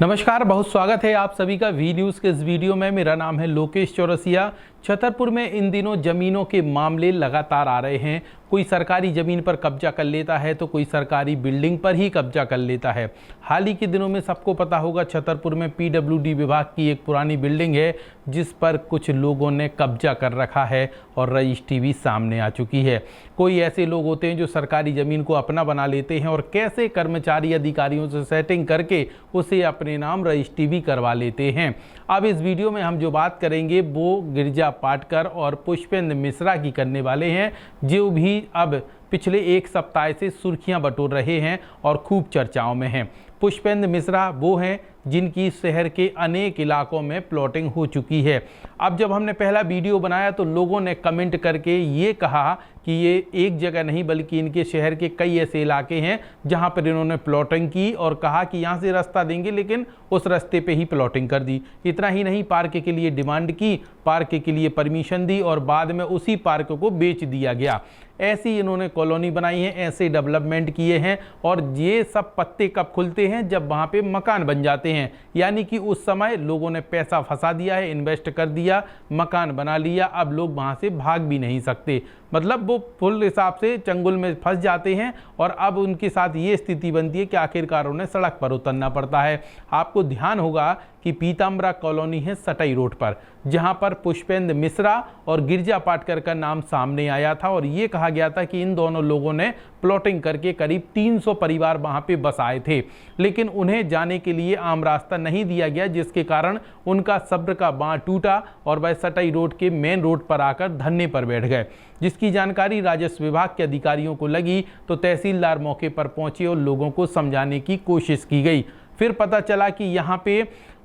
नमस्कार, बहुत स्वागत है आप सभी का वी न्यूज़ के इस वीडियो में। मेरा नाम है लोकेश चौरसिया। छतरपुर में इन दिनों ज़मीनों के मामले लगातार आ रहे हैं। कोई सरकारी ज़मीन पर कब्जा कर लेता है तो कोई सरकारी बिल्डिंग पर ही कब्जा कर लेता है। हाल ही के दिनों में सबको पता होगा, छतरपुर में पीडब्ल्यूडी विभाग की एक पुरानी बिल्डिंग है जिस पर कुछ लोगों ने कब्जा कर रखा है और रजिस्ट्री भी सामने आ चुकी है। कोई ऐसे लोग होते हैं जो सरकारी ज़मीन को अपना बना लेते हैं और कैसे कर्मचारी अधिकारियों से सेटिंग करके उसे अपने नाम रजिस्ट्री भी करवा लेते हैं। अब इस वीडियो में हम जो बात करेंगे वो गिरिजा पाटकर और पुष्पेंद्र मिश्रा की करने वाले हैं, जो भी अब पिछले एक सप्ताह से सुर्खियां बटोर रहे हैं और खूब चर्चाओं में हैं। पुष्पेंद्र मिश्रा वो हैं जिनकी शहर के अनेक इलाकों में प्लॉटिंग हो चुकी है। अब जब हमने पहला वीडियो बनाया तो लोगों ने कमेंट करके ये कहा कि ये एक जगह नहीं बल्कि इनके शहर के कई ऐसे इलाके हैं जहां पर इन्होंने प्लॉटिंग की और कहा कि यहाँ से रास्ता देंगे, लेकिन उस रास्ते पे ही प्लॉटिंग कर दी। इतना ही नहीं, पार्क के लिए डिमांड की, पार्क के लिए परमिशन दी और बाद में उसी पार्क को बेच दिया गया। ऐसी इन्होंने कॉलोनी बनाई है, ऐसे डेवलपमेंट किए हैं और ये सब पत्ते कब खुलते हैं? जब वहाँ पे मकान बन जाते हैं। यानी कि उस समय लोगों ने पैसा फंसा दिया है, इन्वेस्ट कर दिया, मकान बना लिया, अब लोग वहाँ से भाग भी नहीं सकते। मतलब वो फुल हिसाब से चंगुल में फंस जाते हैं और अब उनके साथ ये स्थिति बनती है कि आखिरकार उन्हें सड़क पर उतरना पड़ता है। आपको ध्यान होगा कि पीताम्बरा कॉलोनी है सटाई रोड पर, जहां पर पुष्पेंद्र मिश्रा और गिरिजा पाटकर का नाम सामने आया था और ये कहा गया था कि इन दोनों लोगों ने प्लॉटिंग करके करीब 300 परिवार वहां पे बस आए थे, लेकिन उन्हें जाने के लिए आम रास्ता नहीं दिया गया, जिसके कारण उनका सब्र का बांध टूटा और वह सटाई रोड के मेन रोड पर आकर धरने पर बैठ गए। जिसकी जानकारी राजस्व विभाग के अधिकारियों को लगी तो तहसीलदार मौके पर पहुंचे और लोगों को समझाने की कोशिश की गई। फिर पता चला कि यहाँ पे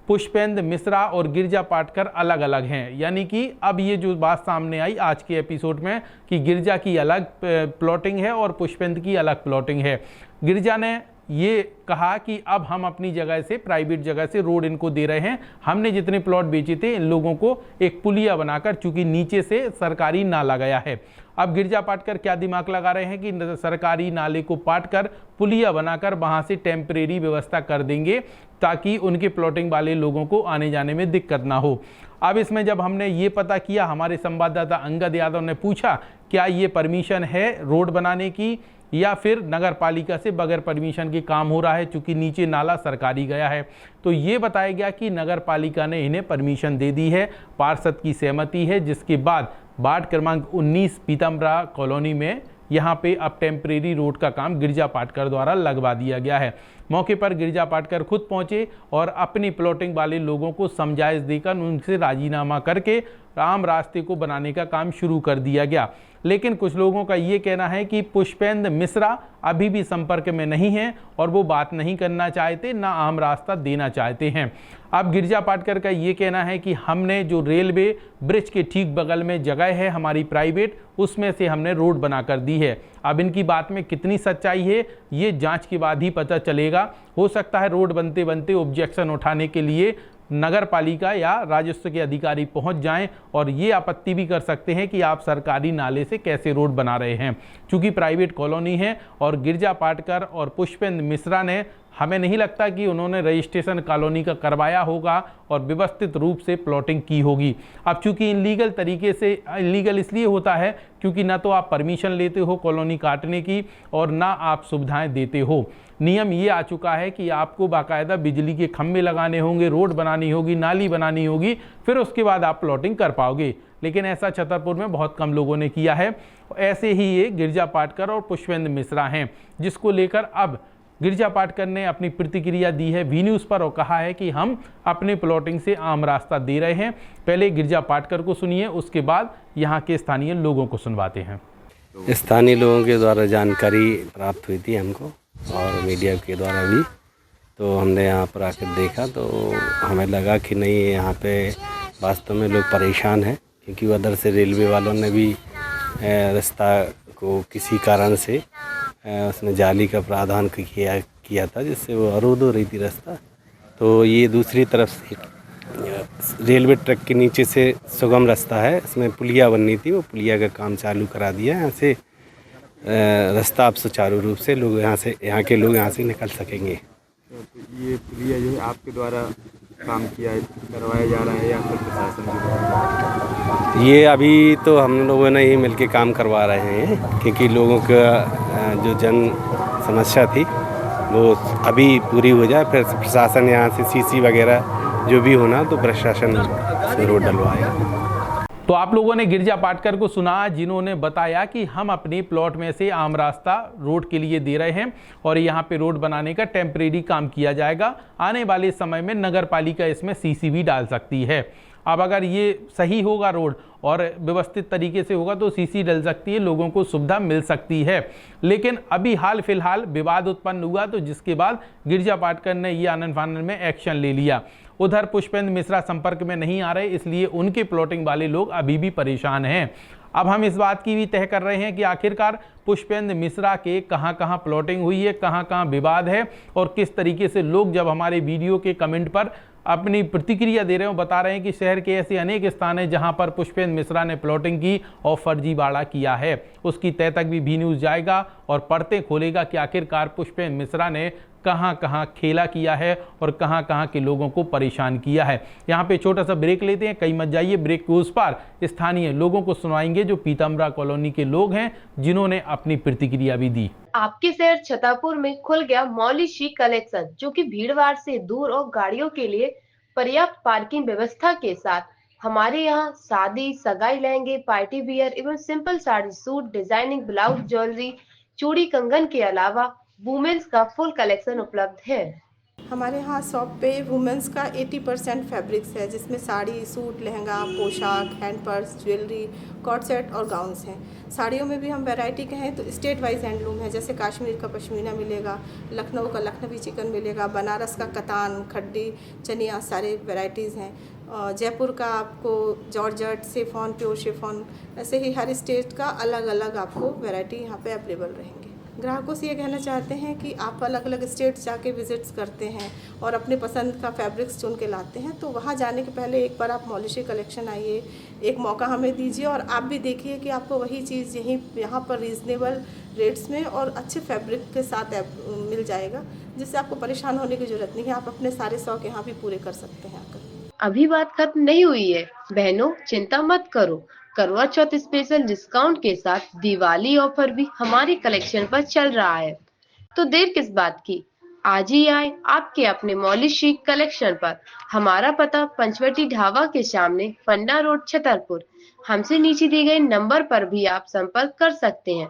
पुष्पेंद्र मिश्रा और गिरिजा पाटकर अलग अलग हैं। यानी कि अब ये जो बात सामने आई आज के एपिसोड में कि गिरिजा की अलग प्लॉटिंग है और पुष्पेंद्र की अलग प्लॉटिंग है। गिरिजा ने ये कहा कि अब हम अपनी जगह से, प्राइवेट जगह से रोड इनको दे रहे हैं। हमने जितने प्लॉट बेचे थे इन लोगों को एक पुलिया बनाकर, चूंकि नीचे से सरकारी नाला गया है। अब गिरिजा पाटकर क्या दिमाग लगा रहे हैं कि सरकारी नाले को पाटकर पुलिया बनाकर वहां से टेम्परेरी व्यवस्था कर देंगे ताकि उनके प्लॉटिंग वाले लोगों को आने जाने में दिक्कत ना हो। अब इसमें जब हमने ये पता किया, हमारे संवाददाता अंगद यादव ने पूछा क्या ये परमिशन है रोड बनाने की या फिर नगर पालिका से बगैर परमिशन के काम हो रहा है, चूंकि नीचे नाला सरकारी गया है। तो ये बताया गया कि नगर पालिका ने इन्हें परमिशन दे दी है, पार्षद की सहमति है, जिसके बाद वार्ड क्रमांक 19 पीताम्बरा कॉलोनी में यहाँ पे अब टेम्परेरी रोड का काम गिरिजा पाटकर द्वारा लगवा दिया गया है। मौके पर गिरिजा पाटकर खुद पहुंचे और अपनी प्लॉटिंग वाले लोगों को समझाइश देकर उनसे राजीनामा करके आम रास्ते को बनाने का काम शुरू कर दिया गया। लेकिन कुछ लोगों का ये कहना है कि पुष्पेंद्र मिश्रा अभी भी संपर्क में नहीं है और वो बात नहीं करना चाहते, ना आम रास्ता देना चाहते हैं। अब गिरिजा पाटकर का ये कहना है कि हमने जो रेलवे ब्रिज के ठीक बगल में जगह है हमारी प्राइवेट, उसमें से हमने रोड बना कर दी है। अब इनकी बात में कितनी सच्चाई है ये जांच के बाद ही पता चलेगा। हो सकता है रोड बनते बनते ऑब्जेक्शन उठाने के लिए नगर पालिका या राजस्व के अधिकारी पहुंच जाएं और ये आपत्ति भी कर सकते हैं कि आप सरकारी नाले से कैसे रोड बना रहे हैं। चूंकि प्राइवेट कॉलोनी है और गिरिजा पाटकर और पुष्पेंद्र मिश्रा ने, हमें नहीं लगता कि उन्होंने रजिस्ट्रेशन कॉलोनी का करवाया होगा और व्यवस्थित रूप से प्लॉटिंग की होगी। अब चूंकि इलीगल तरीके से, इलीगल इसलिए होता है क्योंकि ना तो आप परमिशन लेते हो कॉलोनी काटने की और ना आप सुविधाएं देते हो। नियम ये आ चुका है कि आपको बाकायदा बिजली के खंभे लगाने होंगे, रोड बनानी होगी, नाली बनानी होगी, फिर उसके बाद आप प्लॉटिंग कर पाओगे। लेकिन ऐसा छतरपुर में बहुत कम लोगों ने किया है। ऐसे ही ये गिरिजा पाटकर और पुष्पेंद्र मिश्रा हैं, जिसको लेकर अब गिरिजा पाटकर ने अपनी प्रतिक्रिया दी है वी न्यूज़ पर और कहा है कि हम अपने प्लॉटिंग से आम रास्ता दे रहे हैं। पहले गिरिजा पाटकर को सुनिए, उसके बाद यहाँ के स्थानीय लोगों को सुनवाते हैं। स्थानीय लोगों के द्वारा जानकारी प्राप्त हुई थी हमको और मीडिया के द्वारा भी, तो हमने यहाँ पर आकर देखा तो हमें लगा कि नहीं, यहाँ पे वास्तव में लोग परेशान हैं, क्योंकि उधर से रेलवे वालों ने भी रास्ता को किसी कारण से उसने जाली का प्रावधान किया था, जिससे वो अवरुद्ध हो रही थी रास्ता। तो ये दूसरी तरफ से रेलवे ट्रैक के नीचे से सुगम रास्ता है, इसमें पुलिया बननी थी, वो पुलिया का काम चालू करा दिया। यहाँ से रास्ता अब सुचारू रूप से लोग यहाँ के लोग यहाँ से निकल सकेंगे। तो ये पुलिया जो है आपके द्वारा काम किया है, करवाया जा रहा है या फिर प्रशासन के द्वारा? ये अभी तो हम लोगों ने ही मिलके काम करवा रहे हैं, क्योंकि लोगों का जो जन समस्या थी वो अभी पूरी हो जाए, फिर प्रशासन यहाँ से सीसी वगैरह जो भी होना तो प्रशासन से रोड डलवाएगा। तो आप लोगों ने गिरजा पाटकर को सुना, जिन्होंने बताया कि हम अपने प्लॉट में से आम रास्ता रोड के लिए दे रहे हैं और यहाँ पे रोड बनाने का टेम्परेरी काम किया जाएगा। आने वाले समय में नगर पालिका इसमें सीसी भी डाल सकती है। अब अगर ये सही होगा रोड और व्यवस्थित तरीके से होगा तो सीसी डल सकती है, लोगों को सुविधा मिल सकती है। लेकिन अभी हाल फिलहाल विवाद उत्पन्न हुआ, तो जिसके बाद गिरजा पाटकर ने ये आनन फानन में एक्शन ले लिया। उधर पुष्पेंद्र मिश्रा संपर्क में नहीं आ रहे, इसलिए उनके प्लॉटिंग वाले लोग अभी भी परेशान हैं। अब हम इस बात की भी तय कर रहे हैं कि आखिरकार पुष्पेंद्र मिश्रा के कहां कहां प्लॉटिंग हुई है, कहां कहां विवाद है और किस तरीके से लोग जब हमारे वीडियो के कमेंट पर अपनी प्रतिक्रिया दे रहे हो, बता रहे हैं कि शहर के ऐसे अनेक स्थान हैं जहां पर पुष्पेंद्र मिश्रा ने प्लॉटिंग की और फर्जीवाड़ा किया है। उसकी तय तक भी वी न्यूज़ जाएगा और पढ़ते खोलेगा कि आखिरकार पुष्पेंद्र मिश्रा ने कहां कहां खेला किया है और कहां कहां के लोगों को परेशान किया है। यहां पे छोटा सा ब्रेक लेते हैं, कहीं मत जाइए। ब्रेक के उस पार स्थानीय लोगों को सुनाएंगे जो पीताम्बरा कॉलोनी के लोग हैं, जिन्होंने अपनी प्रतिक्रिया भी दी। आपके शहर छतरपुर में खुल गया मौली शी कलेक्शन, जो कि भीड़भाड़ से दूर और गाड़ियों के लिए पर्याप्त पार्किंग व्यवस्था के साथ। हमारे यहाँ शादी, सगाई, लहंगे, पार्टी वियर एवं simple sari, suit, designing blouse, jewellery, चूड़ी, कंगन के अलावा वुमेन्स का फुल कलेक्शन उपलब्ध है। हमारे यहाँ शॉप पे वुमेंस का 80% फैब्रिक्स है, जिसमें साड़ी, सूट, लहंगा, पोशाक, hand purse, jewellery, coat set और गाउन्स हैं। साड़ियों में भी हम वैरायटी के हैं, तो स्टेट वाइज हैंडलूम है, जैसे कश्मीर का पश्मीना मिलेगा, लखनऊ का लखनवी चिकन मिलेगा, बनारस का कतान, खड्डी, चनिया, सारे वैराइटीज़ हैं। जयपुर का आपको जॉर्जेट, शिफॉन, प्योर शिफॉन, ऐसे ही हर स्टेट का अलग अलग आपको वैरायटी यहाँ पे अवेलेबल रहेंगे। ग्राहकों से ये कहना चाहते हैं कि आप अलग अलग स्टेट्स जाके विजिट्स करते हैं और अपने पसंद का फैब्रिक्स चुन के लाते हैं, तो वहाँ जाने के पहले एक बार आप मौली शी कलेक्शन आइए, एक मौका हमें दीजिए और आप भी देखिए कि आपको वही चीज़ यहाँ पर रीज़नेबल रेट्स में और अच्छे फैब्रिक के साथ मिल जाएगा, जिससे आपको परेशान होने की ज़रूरत नहीं है। आप अपने सारे शौक यहाँ भी पूरे कर सकते हैं आकर। अभी बात खत्म नहीं हुई है बहनों, चिंता मत करो। करवा चौथ स्पेशल डिस्काउंट के साथ दिवाली ऑफर भी हमारी कलेक्शन पर चल रहा है, तो देर किस बात की, आज ही आए आपके अपने मौली शी कलेक्शन पर। हमारा पता पंचवटी ढाबा के सामने, पन्ना रोड, छतरपुर। हमसे नीचे दिए गए नंबर पर भी आप संपर्क कर सकते हैं।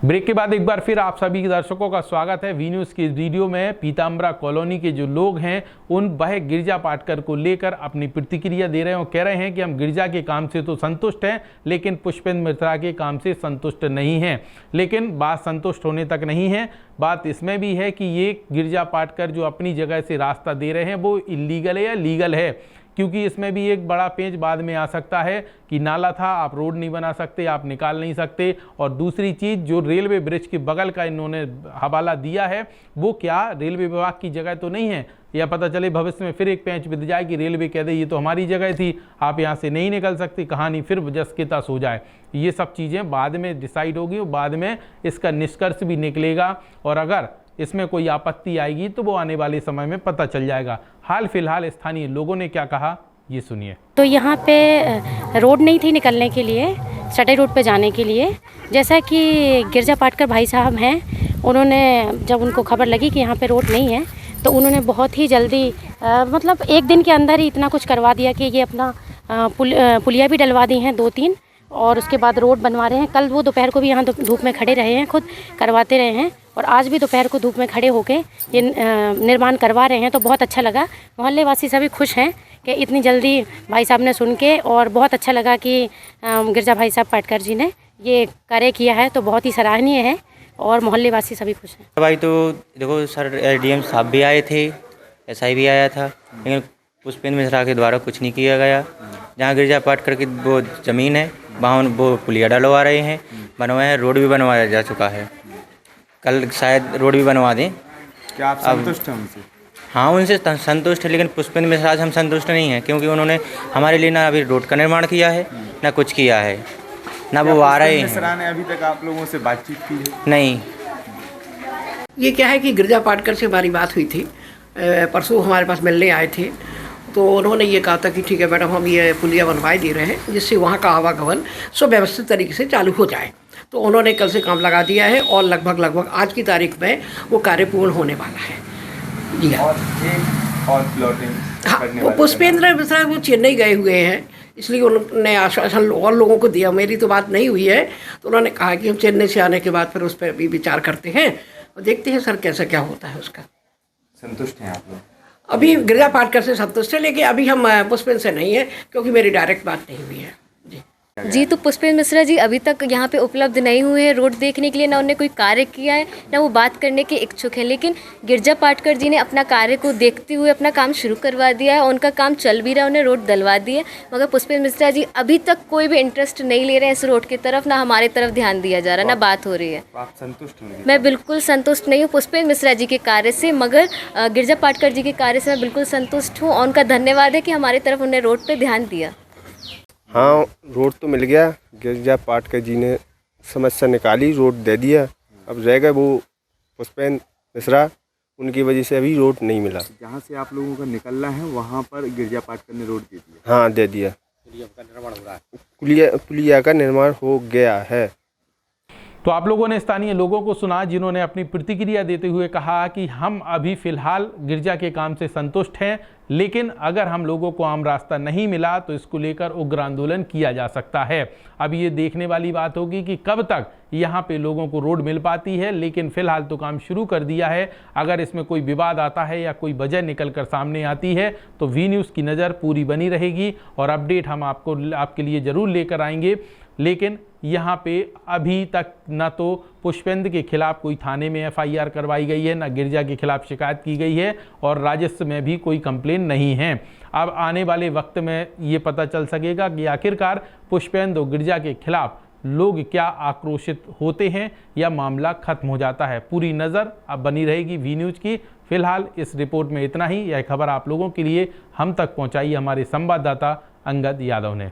ब्रेक के बाद एक बार फिर आप सभी दर्शकों का स्वागत है वी न्यूज़ की इस वीडियो में। पीताम्बरा कॉलोनी के जो लोग हैं उन वह गिरजा पाटकर को लेकर अपनी प्रतिक्रिया दे रहे हैं और कह रहे हैं कि हम गिरजा के काम से तो संतुष्ट हैं, लेकिन पुष्पेंद्र मिश्रा के काम से संतुष्ट नहीं हैं। लेकिन बात संतुष्ट होने तक नहीं है, बात इसमें भी है कि ये गिरजा पाटकर जो अपनी जगह से रास्ता दे रहे हैं वो इलीगल है या लीगल है, क्योंकि इसमें भी एक बड़ा पेंच बाद में आ सकता है कि नाला था, आप रोड नहीं बना सकते, आप निकाल नहीं सकते। और दूसरी चीज़, जो रेलवे ब्रिज के बगल का इन्होंने हवाला दिया है वो क्या रेलवे विभाग की जगह तो नहीं है, या पता चले भविष्य में फिर एक पेंच बिध जाए कि रेलवे कह दे ये तो हमारी जगह थी, आप यहाँ से नहीं निकल सकते, कहानी फिर जस के तस हो जाए। ये सब चीज़ें बाद में डिसाइड होगी और बाद में इसका निष्कर्ष भी निकलेगा, और अगर इसमें कोई आपत्ति आएगी तो वो आने वाले समय में पता चल जाएगा। हाल फिलहाल स्थानीय लोगों ने क्या कहा, ये सुनिए। तो यहाँ पे रोड नहीं थी निकलने के लिए, सटे रोड पे जाने के लिए। जैसा कि गिरजा पाटकर भाई साहब हैं, उन्होंने जब उनको खबर लगी कि यहाँ पे रोड नहीं है, तो उन्होंने बहुत ही जल्दी मतलब एक दिन के अंदर ही इतना कुछ करवा दिया कि ये अपना पुलिया भी डलवा दी हैं 2-3, और उसके बाद रोड बनवा रहे हैं। कल वो दोपहर को भी यहाँ धूप में खड़े रहे हैं, खुद करवाते रहे हैं, और आज भी दोपहर को धूप में खड़े होके ये निर्माण करवा रहे हैं। तो बहुत अच्छा लगा, मोहल्ले वासी सभी खुश हैं कि इतनी जल्दी भाई साहब ने सुन के, और बहुत अच्छा लगा कि गिरजा भाई साहब पाटकर जी ने ये कार्य किया है, तो बहुत ही सराहनीय है और मोहल्ले वासी सभी खुश हैं। भाई तो देखो सर, डीएम साहब भी आए थे, एसआई भी आया था, लेकिन पुष्पेंद्र मिश्रा के द्वारा कुछ नहीं किया गया। जहाँ गिरजा पाटकर की वो ज़मीन है वहाँ वो पुलिया डलवा रहे हैं, बनवाए हैं, रोड भी बनवाया जा चुका है, कल शायद रोड भी बनवा दें। क्या आप संतुष्ट हैं उनसे? हाँ, उनसे संतुष्ट है, लेकिन पुष्पेंद्र मिश्रा से हम संतुष्ट नहीं हैं, क्योंकि उन्होंने हमारे लिए ना अभी रोड का निर्माण किया है, ना कुछ किया है, ना वो आ रहे हैं। मिश्रा ने अभी तक आप लोगों से बातचीत की है? नहीं। ये क्या है कि गिरजा पाटकर से हमारी बात हुई थी, परसों हमारे पास मिलने आए थे, तो उन्होंने ये कहा था कि ठीक है मैडम, हम ये पुलिया बनवाई दे रहे हैं जिससे वहाँ का आवागमन सुव्यवस्थित तरीके से चालू हो जाए। तो उन्होंने कल से काम लगा दिया है और लगभग आज की तारीख में वो कार्य पूर्ण होने वाला है। जी हाँ, और प्लॉटिंग हाँ, वो पुष्पेंद्र मिश्रा वो चेन्नई गए हुए हैं, इसलिए उन्होंने आश्वासन और लोगों को दिया। मेरी तो बात नहीं हुई है, तो उन्होंने कहा कि हम चेन्नई से आने के बाद फिर उस पर भी विचार करते हैं और देखते हैं सर कैसा क्या होता है उसका। संतुष्ट हैं आप लोग? अभी गिरिजा पाटकर से संतुष्ट है, लेकिन अभी हम पुष्पेंद्र से नहीं है क्योंकि मेरी डायरेक्ट बात नहीं हुई है। जी, तो पुष्पेंद्र मिश्रा जी अभी तक यहाँ पे उपलब्ध नहीं हुए हैं रोड देखने के लिए, ना उन्होंने कोई कार्य किया है, ना वो बात करने के इच्छुक हैं। लेकिन गिरिजा पाटकर जी ने अपना कार्य को देखते हुए अपना काम शुरू करवा दिया है, उनका काम चल भी रहा है, उन्हें रोड डलवा दी है। मगर पुष्पेंद्र मिश्रा जी अभी तक कोई भी इंटरेस्ट नहीं ले रहे हैं इस रोड की तरफ, ना हमारे तरफ ध्यान दिया जा रहा, ना बात हो रही है। आप संतुष्ट हैं? मैं बिल्कुल संतुष्ट नहीं हूँ पुष्पेंद्र मिश्रा जी के कार्य से, मगर गिरिजा पाटकर जी के कार्य से मैं बिल्कुल संतुष्ट हूँ और उनका धन्यवाद है कि हमारी तरफ उन्हें रोड पर ध्यान दिया। हाँ, रोड तो मिल गया, गिरिजा पाटकर जी ने समस्या निकाली, रोड दे दिया। अब रह गए वो पुष्पेंद्र मिश्रा, उनकी वजह से अभी रोड नहीं मिला। जहाँ से आप लोगों का निकलना है वहाँ पर गिरिजा पाटकर ने रोड दे दिया? हाँ, दे दिया। पुलिया का निर्माण हो रहा है, पुलिया का निर्माण हो गया है। तो आप लोगों ने स्थानीय लोगों को सुना जिन्होंने अपनी प्रतिक्रिया देते हुए कहा कि हम अभी फिलहाल गिरजा के काम से संतुष्ट हैं, लेकिन अगर हम लोगों को आम रास्ता नहीं मिला तो इसको लेकर उग्र आंदोलन किया जा सकता है। अब ये देखने वाली बात होगी कि कब तक यहाँ पे लोगों को रोड मिल पाती है, लेकिन फिलहाल तो काम शुरू कर दिया है। अगर इसमें कोई विवाद आता है या कोई वजह निकल कर सामने आती है तो वी न्यूज़ की नज़र पूरी बनी रहेगी और अपडेट हम आपके लिए ज़रूर लेकर आएंगे। लेकिन यहाँ पे अभी तक न तो पुष्पेंद्र के खिलाफ कोई थाने में FIR करवाई गई है, न गिरजा के खिलाफ शिकायत की गई है और राजस्व में भी कोई कंप्लेन नहीं है। अब आने वाले वक्त में ये पता चल सकेगा कि आखिरकार पुष्पेंद्र और गिरजा के खिलाफ लोग क्या आक्रोशित होते हैं या मामला खत्म हो जाता है। पूरी नज़र अब बनी रहेगी वी न्यूज़ की। फिलहाल इस रिपोर्ट में इतना ही। यह खबर आप लोगों के लिए हम तक पहुँचाई हमारे संवाददाता अंगद यादव ने।